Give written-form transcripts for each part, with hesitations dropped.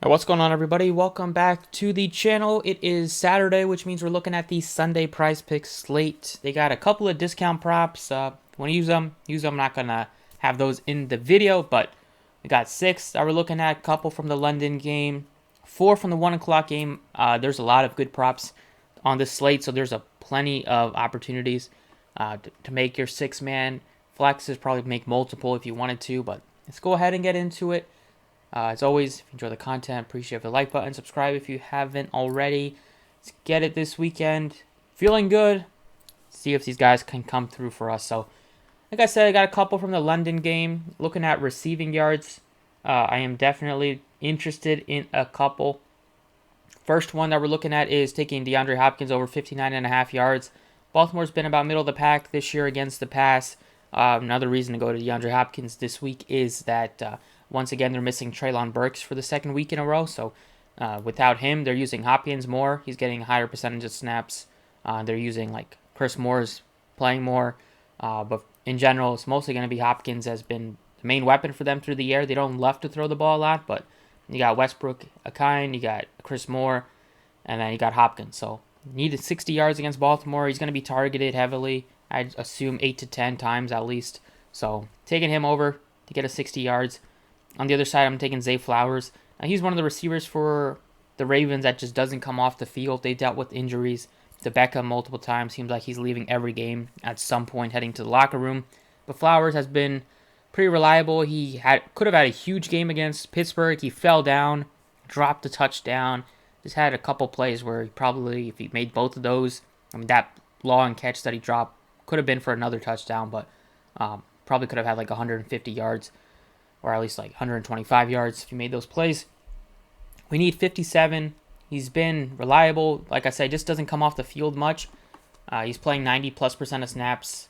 What's going on, everybody? Welcome back to the channel. It is Saturday, which means we're looking at the Sunday Prizepicks slate. They got a couple of discount props. Want to use them? Use them. I'm not gonna have those in the video, but we got 6 that we're looking at. A couple from the London game, 4 from the 1 o'clock game. There's a lot of good props on this slate, so there's a plenty of opportunities to make your 6-man flexes. Probably make multiple if you wanted to, but let's go ahead and get into it. As always, if you enjoy the content, appreciate the like button. Subscribe if you haven't already. Let's get it this weekend. Feeling good. See if these guys can come through for us. So, like I said, I got a couple from the London game. Looking at receiving yards, I am definitely interested in a couple. First one that we're looking at is taking DeAndre Hopkins over 59.5 yards. Baltimore's been about middle of the pack this year against the pass. Another reason to go to DeAndre Hopkins this week is that once again they're missing Treylon Burks for the second week in a row. So without him, they're using Hopkins more. He's getting a higher percentage of snaps. They're using like Chris Moore's playing more. But in general, it's mostly going to be Hopkins has been the main weapon for them through the air. They don't love to throw the ball a lot, but you got Westbrook, Akine, you got Chris Moore, and then you got Hopkins. So needed 60 yards against Baltimore. He's going to be targeted heavily. I'd assume 8 to 10 times at least. So taking him over to get a 60 yards. On the other side, I'm taking Zay Flowers. He's one of the receivers for the Ravens that just doesn't come off the field. They dealt with injuries to Beckham multiple times. Seems like he's leaving every game at some point, heading to the locker room. But Flowers has been pretty reliable. He could have had a huge game against Pittsburgh. He fell down, dropped a touchdown. Just had a couple plays where he probably, if he made both of those, that long catch that he dropped could have been for another touchdown, but probably could have had like 150 yards. Or at least like 125 yards if you made those plays. We need 57. He's been reliable. Like I said, just doesn't come off the field much. He's playing 90+% of snaps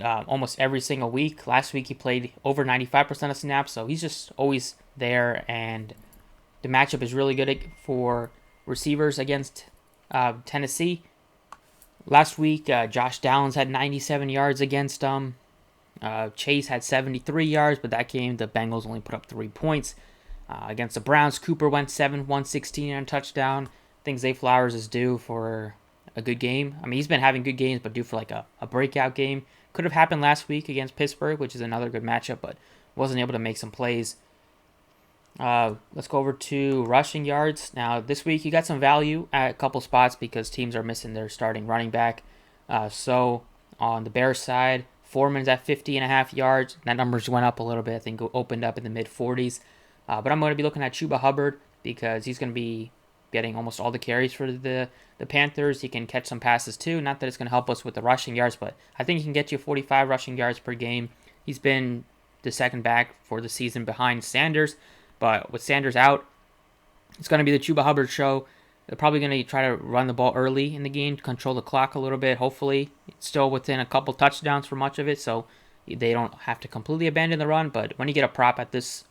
almost every single week. Last week he played over 95% of snaps, so he's just always there. And the matchup is really good for receivers against Tennessee. Last week, Josh Downs had 97 yards against them. Chase had 73 yards, but that game the Bengals only put up 3 points. Against the Browns, Cooper went 116 and a touchdown. I think Zay Flowers is due for a good game. I mean, he's been having good games, but due for like a breakout game. Could have happened last week against Pittsburgh, which is another good matchup, but wasn't able to make some plays. Let's go over to rushing yards. Now, this week you got some value at a couple spots because teams are missing their starting running back. So on the Bears side, Foreman's at 50.5 yards. That numbers went up a little bit. I think it opened up in the mid-40s. But I'm going to be looking at Chuba Hubbard because he's going to be getting almost all the carries for the Panthers. He can catch some passes too. Not that it's going to help us with the rushing yards, but I think he can get you 45 rushing yards per game. He's been the second back for the season behind Sanders. But with Sanders out, it's going to be the Chuba Hubbard show. They're probably going to try to run the ball early in the game, control the clock a little bit. Hopefully, it's still within a couple touchdowns for much of it, so they don't have to completely abandon the run. But when you get a prop at this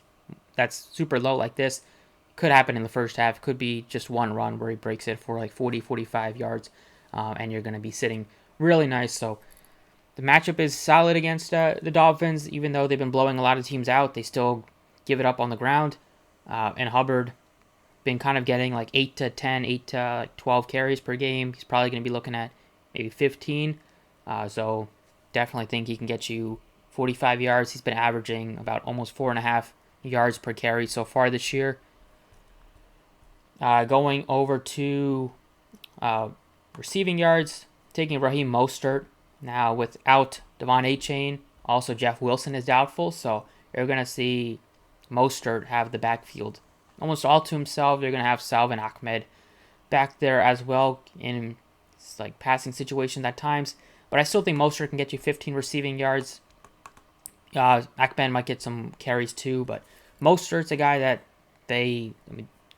that's super low like this, could happen in the first half. Could be just one run where he breaks it for like 40, 45 yards, and you're going to be sitting really nice. So the matchup is solid against the Dolphins. Even though they've been blowing a lot of teams out, they still give it up on the ground. And Hubbard been kind of getting like 8 to 10, 8 to 12 carries per game. He's probably going to be looking at maybe 15. So definitely think he can get you 45 yards. He's been averaging about almost 4.5 yards per carry so far this year. Going over to receiving yards, taking Raheem Mostert. Now without Devon Achane, also Jeff Wilson is doubtful. So you're going to see Mostert have the backfield almost all to himself. They're going to have Salvin Ahmed back there as well in like passing situations at times. But I still think Mostert can get you 15 receiving yards. Ahmed might get some carries too, but Mostert's a guy that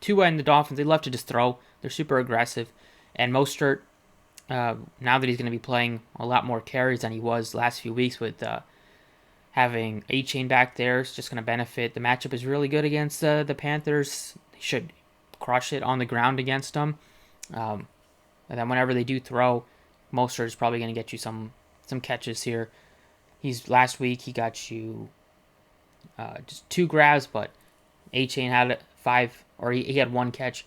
Tua and the Dolphins, they love to just throw. They're super aggressive. And Mostert, now that he's going to be playing a lot more carries than he was last few weeks with having A-Chain back there, is just going to benefit. The matchup is really good against the Panthers. They should crush it on the ground against them. And then whenever they do throw, Mostert is probably going to get you some catches here. Last week he got you just 2 grabs, but A-Chain had 5, or he had 1 catch.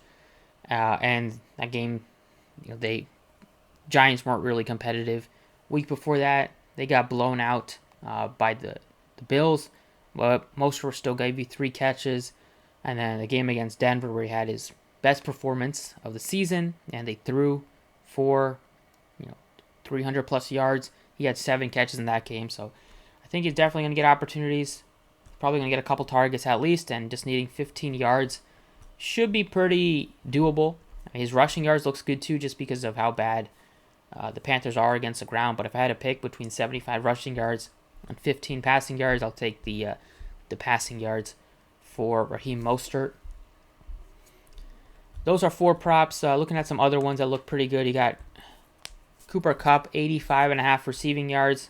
And that game, Giants weren't really competitive. Week before that, they got blown out by the Bills, but Mostert still gave you 3 catches. And then the game against Denver, where he had his best performance of the season, and they threw for 300 plus yards. He had 7 catches in that game, so I think he's definitely going to get opportunities. Probably going to get a couple targets at least, and just needing 15 yards should be pretty doable. His rushing yards looks good too, just because of how bad the Panthers are against the ground. But if I had to pick between 75 rushing yards and 15 passing yards, I'll take the passing yards for Raheem Mostert. Those are 4 props. Looking at some other ones that look pretty good. You got Cooper Kupp, 85.5 receiving yards.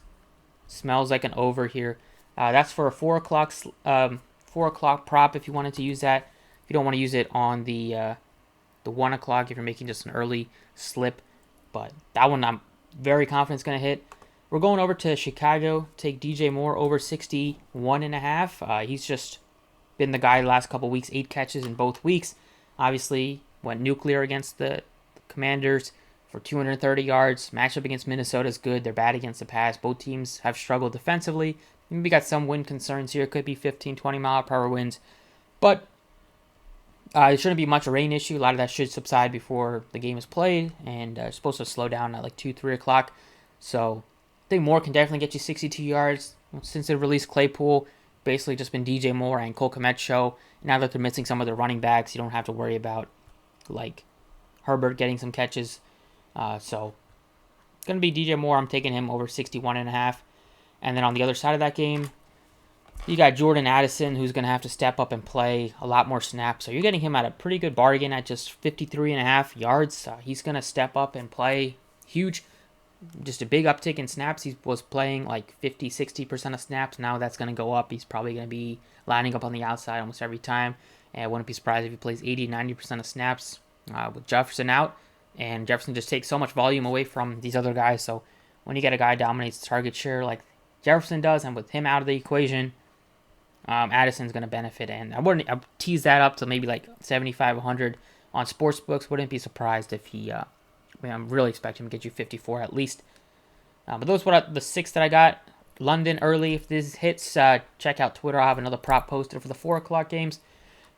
Smells like an over here. That's for a 4 o'clock prop if you wanted to use that. If you don't want to use it on the 1 o'clock, if you're making just an early slip. But that one I'm very confident is going to hit. We're going over to Chicago. Take DJ Moore over 61.5. He's just been the guy the last couple weeks. 8 catches in both weeks. Obviously went nuclear against the Commanders for 230 yards. Matchup against Minnesota is good. They're bad against the pass. Both teams have struggled defensively. Maybe got some wind concerns here. It could be 15, 20 mile per hour winds. But it shouldn't be much a rain issue. A lot of that should subside before the game is played. And it's supposed to slow down at like 2, 3 o'clock. So I think Moore can definitely get you 62 yards. Since they released Claypool, basically just been DJ Moore and Cole Kmet show. Now that they're missing some of their running backs, you don't have to worry about like Herbert getting some catches. So it's going to be DJ Moore. I'm taking him over 61.5. And then on the other side of that game, you got Jordan Addison, who's going to have to step up and play a lot more snaps. So you're getting him at a pretty good bargain at just 53.5 yards. He's going to step up and play huge. Just a big uptick in snaps. He was playing like 50, 60% of snaps. Now that's going to go up. He's probably going to be lining up on the outside almost every time. And I wouldn't be surprised if he plays 80, 90% of snaps with Jefferson out. And Jefferson just takes so much volume away from these other guys. So when you get a guy dominates target share like Jefferson does, and with him out of the equation, Addison's going to benefit. And I'd tease that up to maybe like 75, 100 on sportsbooks. Wouldn't be surprised if he... I'm really expecting him to get you 54 at least. But those were the 6 that I got. London early. If this hits, check out Twitter. I'll have another prop posted for the 4 o'clock games.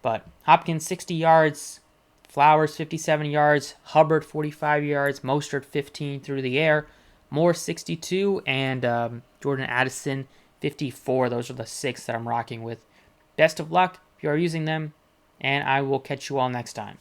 But Hopkins, 60 yards. Flowers, 57 yards. Hubbard, 45 yards. Mostert, 15 through the air. Moore, 62. And Jordan Addison, 54. Those are the 6 that I'm rocking with. Best of luck if you are using them. And I will catch you all next time.